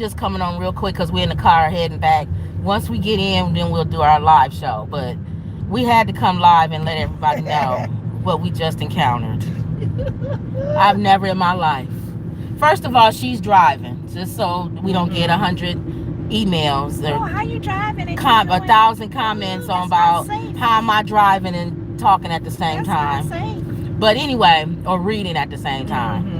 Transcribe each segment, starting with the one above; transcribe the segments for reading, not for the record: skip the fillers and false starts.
just coming on real quick because we're in the car heading back. Once we get in, then we'll do our live show. But we had to come live and let everybody know what we just encountered. I've never in my life. First of all, she's driving, just so we don't get 100 emails or how you driving? 1,000 comments on about how am I driving and talking at the same time. But anyway, or reading at the same time.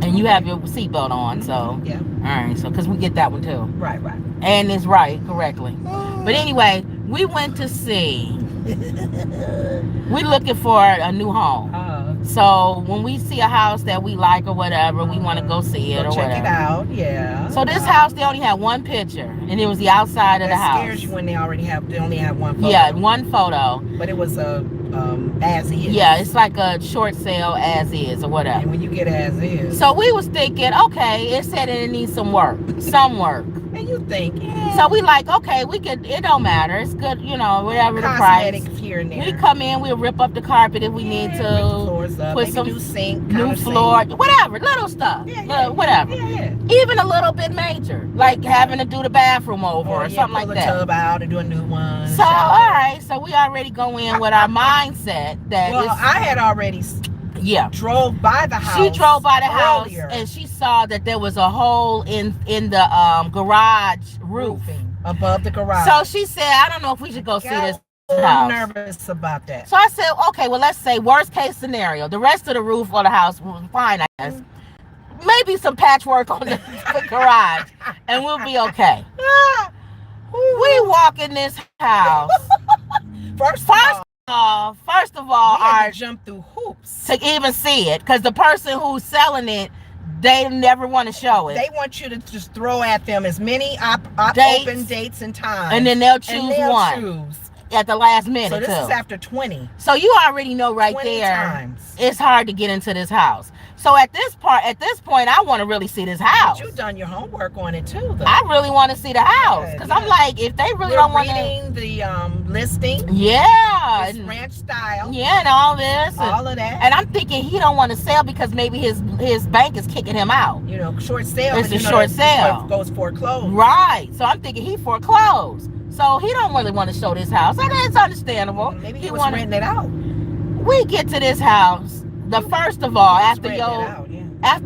And you have your seatbelt on, so yeah. All right, so because we get that one too. Right. And it's right correctly. But anyway, we went to see. We're looking for a new home. So when we see a house that we like or whatever, we want to go see it or whatever. Check it out, yeah. So this house, they only had one picture, and it was the outside of the house. That scares you when they only have one photo. Yeah, one photo. But it was as is. Yeah, it's like a short sale as is or whatever. And when you get as is. So we was thinking, okay, it said it needs some work. And you think, yeah. So we like, okay, we could, it don't matter. It's good, whatever the price. Cosmetic here and there. We come in, we'll rip up the carpet if we need to. Floors up. Put Maybe some new sink, new floor, whatever, little stuff. Whatever. Yeah. Even a little bit major, like having to do the bathroom over or something like that. Pull the tub out and do a new one. So, all right, so we already go in with our mindset that I had already drove by the house. She drove by the earlier. house and she saw that there was a hole in the garage roofing above the garage. So she said, I don't know if we should go see this house. I'm nervous about that. So I said, okay, well, let's say worst case scenario. The rest of the roof of the house was fine, I guess. Maybe some patchwork on the garage and we'll be okay. We walk in this house. First of all, we had to jump through hoops to even see it, because the person who's selling it, they never want to show it. They want you to just throw at them as many open dates and times, and then they'll choose one at the last minute. So this is after 20. So you already know right there. Times. It's hard to get into this house. So at this point, I want to really see this house. But you've done your homework on it too, though. I really want to see the house because I'm like, if they really don't want to. Reading the listing. Yeah. It's ranch style. Yeah, and all this. All of that. And I'm thinking he don't want to sell because maybe his bank is kicking him out. Short sale. It's a short sale. Goes foreclosed. Right. So I'm thinking he foreclosed. So he don't really want to show this house. And it's understandable. Maybe he was renting it out. We get to this house. The first of all, after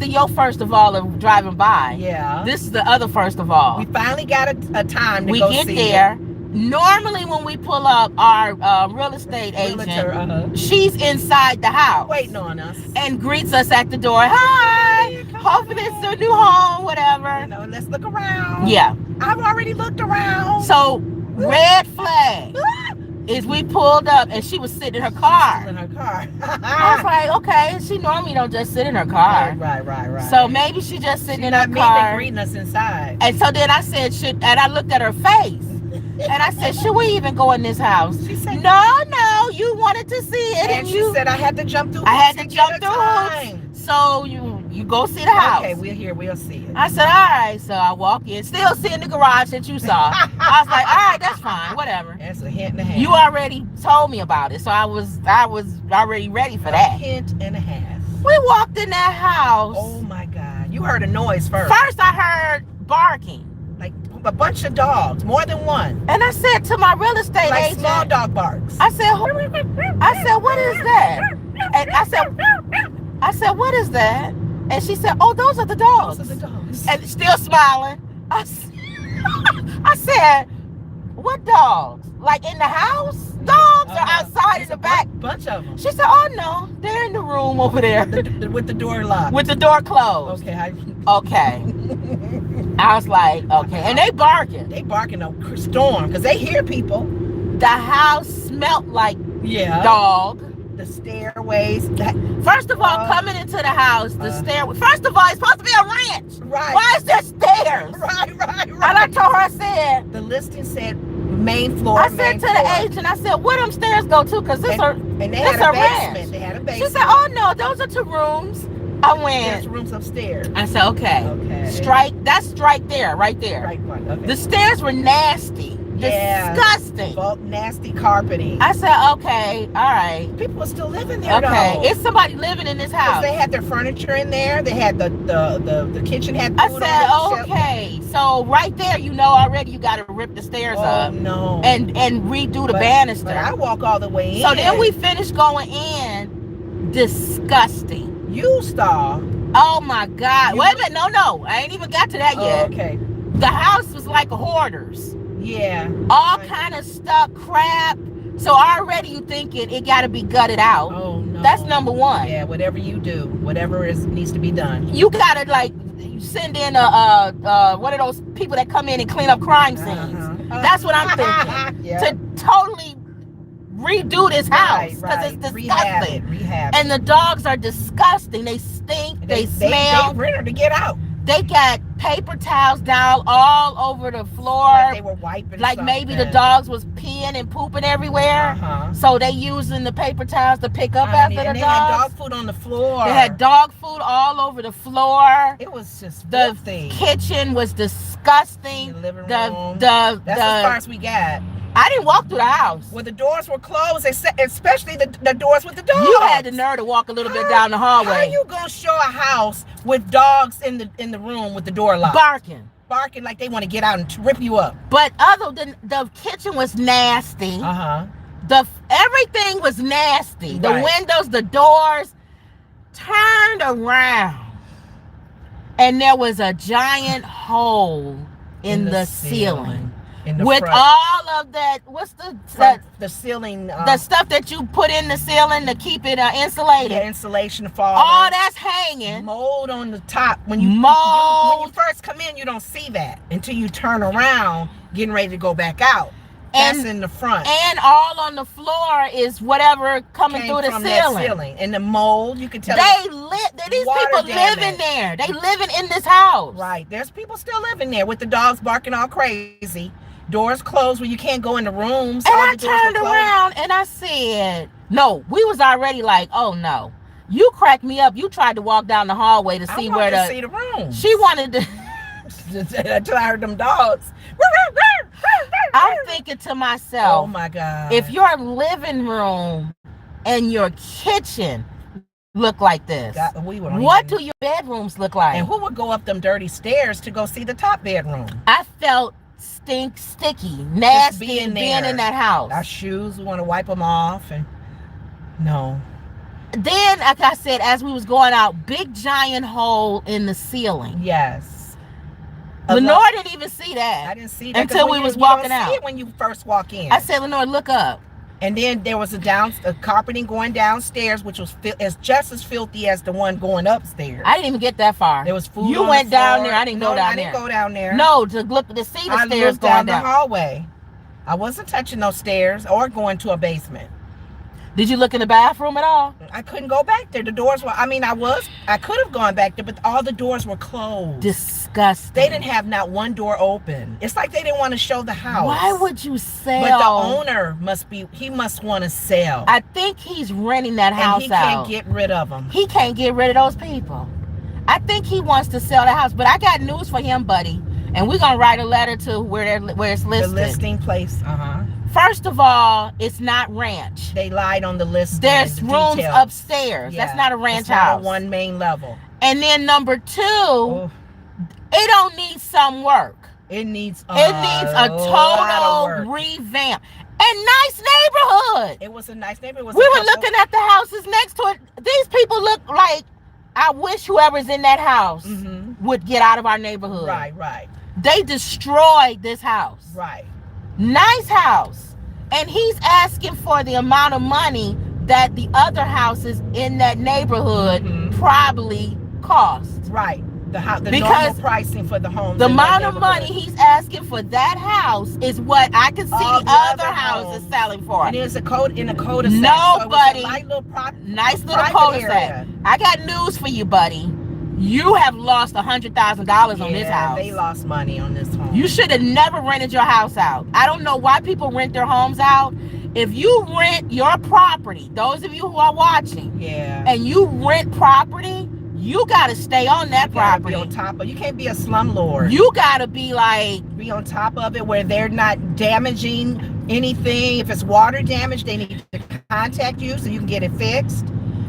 your first of all of driving by. Yeah. This is the other first of all. We finally got a time to go see it. We get there. Normally when we pull up, our real estate agent, she's inside the house. Waiting on us. And greets us at the door. Hi. Hopefully it's a new home, whatever. Let's look around. Yeah. I've already looked around. So, red flag. Is we pulled up and she was sitting in her car. I was like, okay, she normally don't just sit in her car. Right. So maybe she just sitting in her car. Greeting us inside. And so then I said, and I looked at her face. And I said, should we even go in this house? She said, no, you wanted to see it. And she said, I had to jump through. I had to jump through. So you go see the house. Okay, we'll see it. I said, all right. So I walk in, still seeing the garage that you saw. I was like, all right, that's fine, whatever. That's a hint and a half. You already told me about it, so I was already ready for that. A hint and a half. We walked in that house. Oh my God! You heard a noise first. First, I heard barking. Like a bunch of dogs, more than one. And I said to my real estate agent, small dog barks. I said, what is that? And I said, what is that? And she said, oh, those are the dogs. Those are the dogs. And still smiling. I said, what dogs? Like in the house? Dogs or outside in the back? Bunch of them. She said, oh no, they're in the room over there. With the door locked. With the door closed. Okay. Okay. I was like, okay. And they barking. They barking a storm because they hear people. The house smelled like dog. The stairways. First of all, coming into the house, the stairway. First of all, it's supposed to be a ranch. Right. Why is there stairs? Right. And I told her, I said. The listing said main floor. I said to the agent, I said, where them stairs go to? Because this a basement. They had a basement. She said, oh no, those are 2 rooms. I went. There's rooms upstairs. I said, okay. That's strike there, right there. Right. Okay. The stairs were nasty. Disgusting. Nasty carpeting. I said, okay, all right. People are still living there. Okay, it's somebody living in this house. They had their furniture in there. They had the kitchen had food. I said, okay. So right there, you know already you got to rip the stairs up. No. And redo the banister. But I walk all the way in. So then we finished going in. Disgusting. You saw. Oh my God. Wait a minute. No. I ain't even got to that yet. Okay. The house was like a hoarder's. Yeah. All kind of stuff, crap. So already you thinking it got to be gutted out. Oh no. That's number one. Yeah, whatever you do, whatever needs to be done. You got to like send in a one of those people that come in and clean up crime scenes. That's what I'm thinking. Yeah. To totally redo this house because it's disgusting. Rehab it. And the dogs are disgusting. They stink. They smell. They ready to get out. They got paper towels down all over the floor. Like they were wiping. Like maybe the dogs was peeing and pooping everywhere. So they using the paper towels to pick up after the dogs. They had dog food on the floor. They had dog food all over the floor. It was just the filthy. Kitchen was disgusting. The living room. That's as far as we got. I didn't walk through the house. Well, the doors were closed, especially the doors with the dogs. You had the nerve to walk a little bit down the hallway. How are you gonna show a house with dogs in the room with the door locked? Barking like they want to get out and rip you up. But other than the kitchen was nasty. Everything was nasty. The windows, the doors. Turned around, and there was a giant hole in the ceiling. With front. All of that, what's the ceiling? The stuff that you put in the ceiling to keep it insulated. The insulation falling. All that's hanging. Mold on the top. When you first come in, you don't see that until you turn around, getting ready to go back out. That's in the front. And all on the floor is whatever coming through the ceiling. And the mold, you can tell. These people living there. They living in this house. Right. There's people still living there with the dogs barking all crazy. Doors closed where you can't go in the rooms. And I turned around and I said, no, we was already like, oh no. You cracked me up. You tried to walk down the hallway to see where see the room. She wanted to until I heard them dogs. I'm thinking to myself, oh my God. If your living room and your kitchen look like this, what do your bedrooms look like? And who would go up them dirty stairs to go see the top bedroom? I felt sticky, nasty being in that house. Our shoes, we want to wipe them off. And no. Then, like I said, as we was going out, big giant hole in the ceiling. Yes. Lenore didn't even see that. I didn't see that until we was walking out. See it when you first walk in. I said, Lenore, look up. And then there was a carpeting going downstairs, which was just as filthy as the one going upstairs. I didn't even get that far. There was food. You went down there. I didn't go down there. I didn't go down there. No, to see the stairs down the hallway. I wasn't touching those stairs or going to a basement. Did you look in the bathroom at all? I couldn't go back there. The doors were, I could have gone back there, but all the doors were closed. Disgusting. They didn't have not one door open. It's like they didn't want to show the house. Why would you sell? But the owner must want to sell. I think he's renting that house out. And he can't get rid of them. He can't get rid of those people. I think he wants to sell the house, but I got news for him, buddy. And we're going to write a letter to where it's listed. The listing place, First of all, it's not ranch. They lied on the list. There's rooms upstairs. Yeah. That's not a ranch house. Not a one main level. And then number two, it don't need some work. It needs a total revamp. And nice neighborhood. It was a nice neighborhood. We were looking at the houses next to it. These people look like, I wish whoever's in that house would get out of our neighborhood. Right. They destroyed this house. Right. Nice house. And he's asking for the amount of money that the other houses in that neighborhood probably cost. Right. The normal pricing for the homes. The amount of money he's asking for that house is what I can see the other houses selling for. And there's a code in a cul-de-sac. No, buddy. Nice little cul-de-sac. I got news for you, buddy. You have lost $100,000 on this house. They lost money on this home. You should have never rented your house out. I don't know why people rent their homes out. If you rent your property, those of you who are watching, and you rent property, you got to stay on that property. Be on top of. You can't be a slumlord. You got to be on top of it where they're not damaging anything. If it's water damage, they need to contact you so you can get it fixed.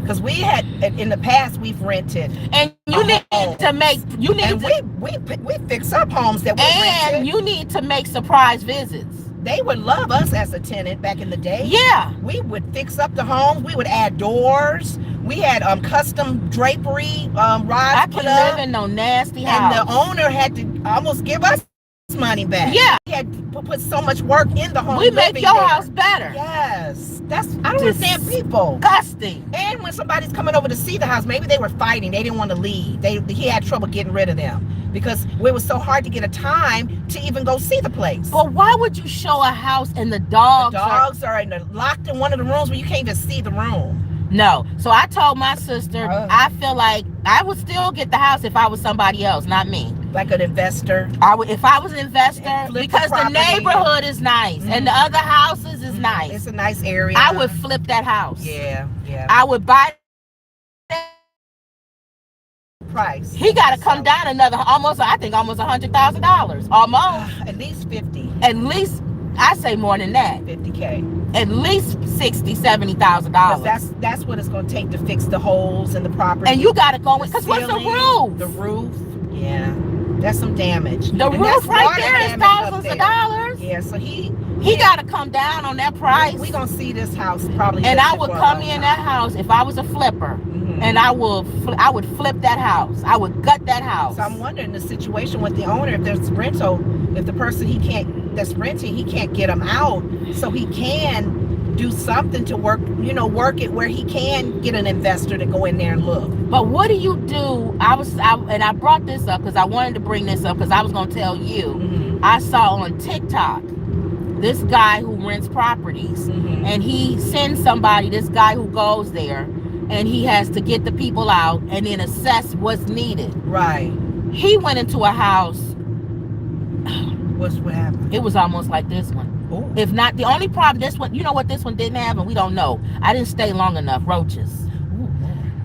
because we had in the past we've rented, and you need to make we fix up homes that we rented. And you need to make surprise visits. They would love us as a tenant back in the day. Yeah, we would fix up the home. We would add doors. We had custom drapery rods. I can live in no nasty house. And the owner had to almost give us money back. Yeah, he had to put so much work in the home. We make your house better. Yes, I don't understand people. Disgusting. And when somebody's coming over to see the house, maybe they were fighting. They didn't want to leave. He had trouble getting rid of them because it was so hard to get a time to even go see the place. But why would you show a house and the dogs are locked in one of the rooms where you can't even see the room? No. So I told my sister, I feel like I would still get the house if I was somebody else, not me. Like an investor? I would, if I was an investor, because the neighborhood is nice and the other houses is nice. It's a nice area. I would flip that house. Yeah. I would buy price. He got to come down another almost $100,000. Almost. At least 50. At least, I say more than that. 50K. At least $60,000-$70,000. That's what it's going to take to fix the holes in the property. And you got to go in, because what's the roof? The roof, yeah, that's some damage. The roof right there is thousands of dollars. Yeah, so he got to come down on that price. We're going to see this house probably. And I would come in that house if I was a flipper. And I would flip that house. I would gut that house. So I'm wondering the situation with the owner, if there's rental, if the person that's renting, he can't get him out, so he can do something to work it where he can get an investor to go in there and look. But what do you do? I brought this up because I wanted to bring this up because I was going to tell you. I saw on TikTok this guy who rents properties, and he sends somebody, this guy who goes there, and he has to get the people out and then assess what's needed. Right. He went into a house. What happened? It was almost like this one. Ooh. If not, the only problem, this one, you know what this one didn't have, and we don't know. I didn't stay long enough. Roaches. Ooh.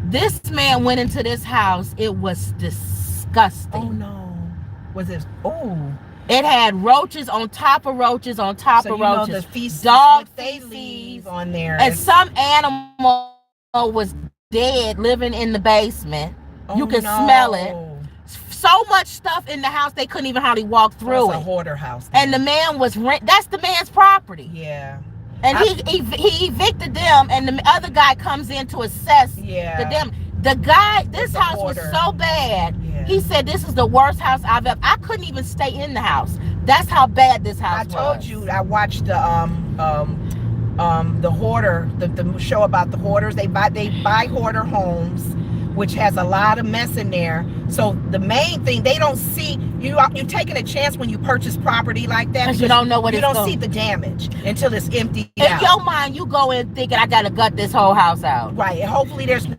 This man went into this house. It was disgusting. Oh no. Was it? Oh. It had roaches on top of roaches on top of roaches. The feces, dog they leave on there. And some animal was dead living in the basement. You could smell it. So much stuff in the house they couldn't even hardly walk through it. It's a hoarder house. And the man was that's the man's property. Yeah. And he evicted them, and the other guy comes in to assess the guy. This house was so bad. Yeah. He said this is the worst house I've ever. I couldn't even stay in the house. That's how bad this house was. I told you. I watched the hoarder, the show about the hoarders. They buy hoarder homes, which has a lot of mess in there. So the main thing, they don't see you're taking a chance when you purchase property like that, because you don't know what you don't see the damage until it's emptied out. In your mind, you go in thinking I gotta gut this whole house out. Right. And hopefully there's no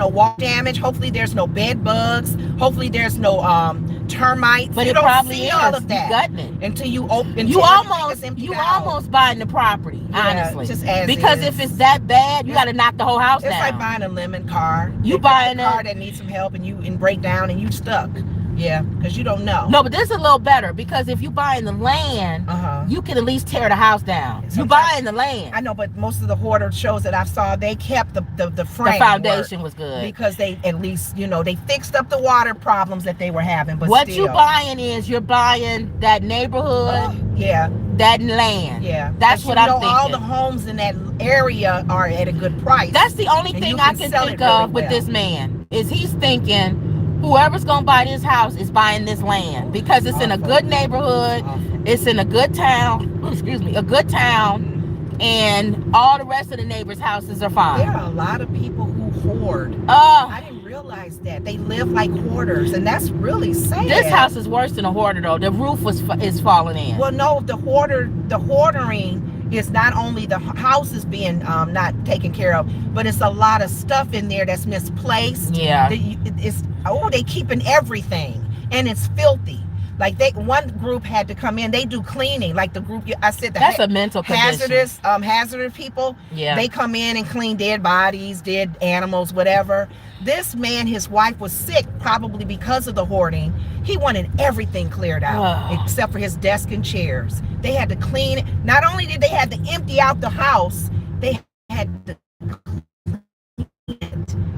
wall damage. Hopefully there's no bed bugs. Hopefully there's no termites. But you it don't probably see is. all of that gutting it until you open. You almost buying the property, honestly. Just as because if it's that bad, you got to knock the whole house down. It's like buying a lemon car. You buying a car that needs some help and break down and you stuck. Yeah, because you don't know. No, but this is a little better, because if you buying the land, you can at least tear the house down. Sometimes, you buying the land. I know, but most of the hoarder shows that I saw, they kept the frame. The foundation was good. Because they at least, they fixed up the water problems that they were having. But what you buying is, you're buying that neighborhood. That land. Yeah. That's what I'm thinking. All the homes in that area are at a good price. That's the only thing I can think of with this man, is he's thinking, whoever's gonna buy this house is buying this land because it's in a good neighborhood, it's in a good town, a good town, and all the rest of the neighbors' houses are fine. There are a lot of people who hoard. I didn't realize that. They live like hoarders, and that's really sad. This house is worse than a hoarder, though. The roof is falling in. Well, no, the hoarding is not only the house is being not taken care of, but it's a lot of stuff in there that's misplaced. Yeah. They keeping everything, and it's filthy. Like one group had to come in. They do cleaning, like the group I said. That's a mental condition. Hazardous people. Yeah. They come in and clean dead bodies, dead animals, whatever. This man, his wife was sick, probably because of the hoarding. He wanted everything cleared out, except for his desk and chairs. They had to clean it. Not only did they have to empty out the house, they had to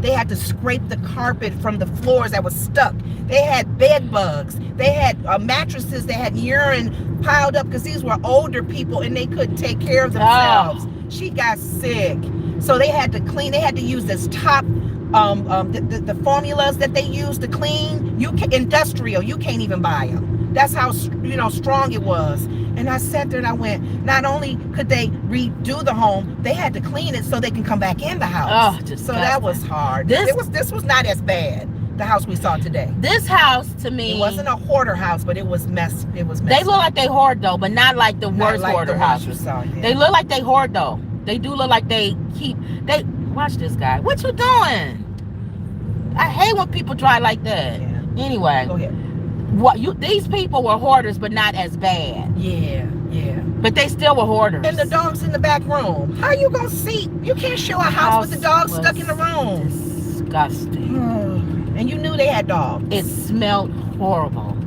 They had to scrape the carpet from the floors that was stuck. They had bed bugs. They had mattresses that had urine piled up because these were older people and they couldn't take care of themselves. She got sick. So they had to clean. They had to use this top, the formulas that they use to clean. Industrial, you can't even buy them. That's how strong it was. And I sat there and I went, not only could they redo the home, they had to clean it so they can come back in the house. So that was hard. This was not as bad. The house we saw today. This house, to me, it wasn't a hoarder house, but it was messed. It was messed. They look like they hoard though, but not like the worst hoarder houses. They look like they hoard though. They do look like they watch this guy. What you doing? I hate when people drive like that. Yeah. Anyway, go ahead. These people were hoarders, but not as bad. Yeah. But they still were hoarders. And the dog's in the back room. How you gonna see? You can't show a house with the dog stuck in the room. Disgusting. And you knew they had dogs. It smelled horrible.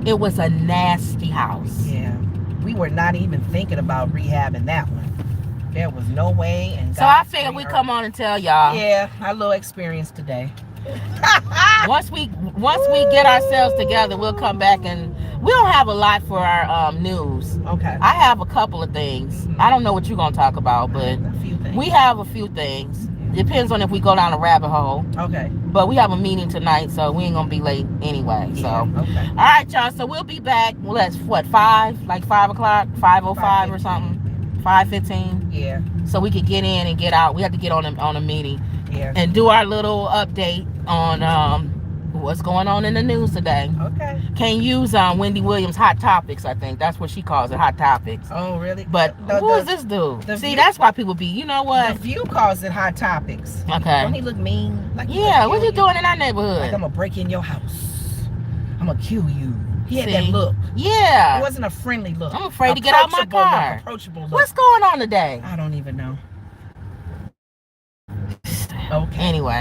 It was a nasty house. Yeah. We were not even thinking about rehabbing that one. There was no way. And so I figured we come on and tell y'all. Yeah, our little experience today. Once we get ourselves together, we'll come back, and we don't have a lot for our news. Okay. I have a couple of things. I don't know what you're gonna talk about, but a few things. We have a few things. Depends on if we go down a rabbit hole. Okay. But we have a meeting tonight, so we ain't gonna be late anyway. So okay. All right, y'all. So we'll be back. Well, that's what, 5? Like 5 o'clock, 5:05 or something. 5:15. Yeah. So we could get in and get out. We have to get on a meeting. Yeah. And do our little update on what's going on in the news today. Okay. Can't use Wendy Williams Hot Topics. I think that's what she calls it, Hot Topics. Oh, really? But who is this dude? See, that's why people be. You know what? The View calls it Hot Topics. Okay. Don't he look mean? Like what you doing in our neighborhood? Like I'm gonna break in your house. I'm gonna kill you. He had that look. Yeah. It wasn't a friendly look. I'm afraid to get out my car. Approachable look. What's going on today? I don't even know. Okay. Anyway.